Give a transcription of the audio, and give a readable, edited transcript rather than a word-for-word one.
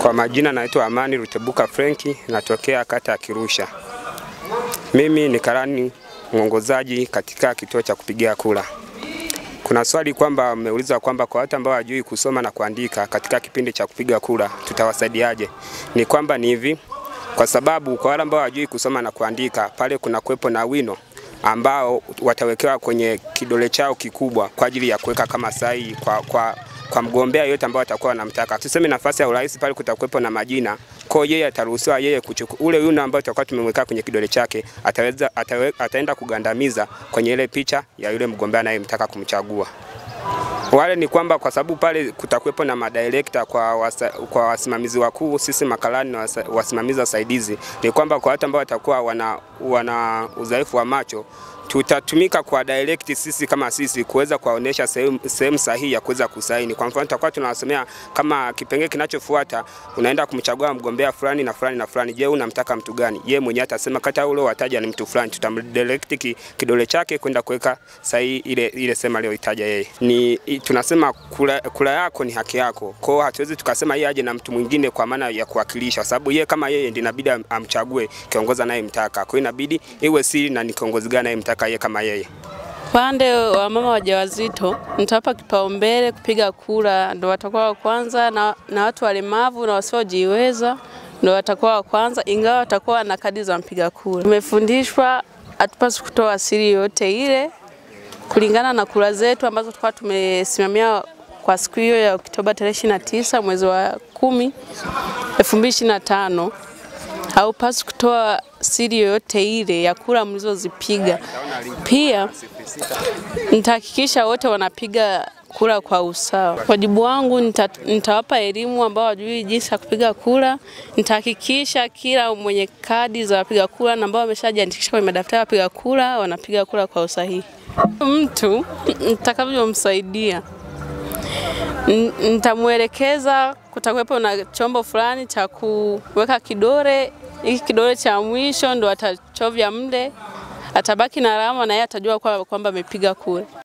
Kwa majina naitwa Amani Rutebuka Frenki, natokea kata ya Kirusha. Mimi ni karani mwongozaji katika kituo cha kupigia kura. Kuna swali kwamba mmeuliza kwamba kwa watu ambao hawajui kusoma na kuandika katika kipindi cha kupiga kura tutawasaidiaje? Ni kwamba ni hivi, kwa sababu kwa wale ambao hawajui kusoma na kuandika, pale kuna kuwepo na wino ambao watawekewa kwenye kidole chao kikubwa kwa ajili ya kuweka kama sahihi kwa mgombea yote ambao atakuwa anamtaka. Tuseme nafasi ya urais, pale kutakuwepo na majina. Kwa yeye ataruhusiwa yeye kuchukua ule wino ambao tutakuwa tumemweka kwenye kidole chake, ataenda kugandamiza kwenye ile picha ya yule mgombea anayemtaka kumchagua. Wale ni kwamba kwa sababu pale kutakuwepo na madirector kwa wasimamizi wakuu, sisi makalani na wasimamizi wasaidizi, ni kwamba kwa watu ambao watakuwa wana udhaifu wa macho, tutatumika kwa direct sisi kama sisi kuweza kuwaonesha sehemu sahihi ya kuweza kusaini. Kwa mfano tutakuwa tunawasomea kama kipengele kinachofuata, unaenda kumchagua mgombea fulani na fulani na fulani. Je, unamtaka mtu gani? Yeye mwenyewe atasema kata ule wataja ni mtu fulani, tutamdirect kidole chake kwenda kuweka sahihi ile sema leo itaja yeye. Ni tunasema kura yako ni haki yako. Kwa hiyo hatuwezi tukasema yeye aje na mtu mwingine kwa maana ya kuwakilisha, sababu yeye kama yeye ndiye inabidi amchague kiongozi anayemtaka. Kwa hiyo inabidi iwe siri na ni kiongozi gani anayemtaka yeye kama yeye. Pande wa mama wajawazito nitawapa kipaumbele kupiga kura, ndio watakuwa wa kwanza, na watu walemavu na wasiojiweza ndio watakuwa wa kwanza, ingawa watakuwa na kadi za mpiga kura. Tumefundishwa hatupaswi kutoa siri yote ile kulingana na kura zetu ambazo tulikuwa tumesimamia kwa siku hiyo ya Oktoba 29 mwezi wa 10 2025. Haupaswi kutoa siri yoyote ile ya kura mlizozipiga. Pia nitahakikisha wote wanapiga kura kwa usawa. Wajibu wangu nitawapa elimu ambao hawajui jinsi ya kupiga kura. Nitahakikisha kila mwenye kadi za wapiga kura na ambao wameshajiandikisha kwenye madaftari ya wapiga kura wanapiga kura kwa usahihi. Mtu nitakavyomsaidia, nitamuelekeza kutakuwepo na chombo fulani cha kuweka kidole. Hiki kidole cha mwisho ndo atachovya mle, atabaki na alama na yeye atajua kwamba amepiga kura.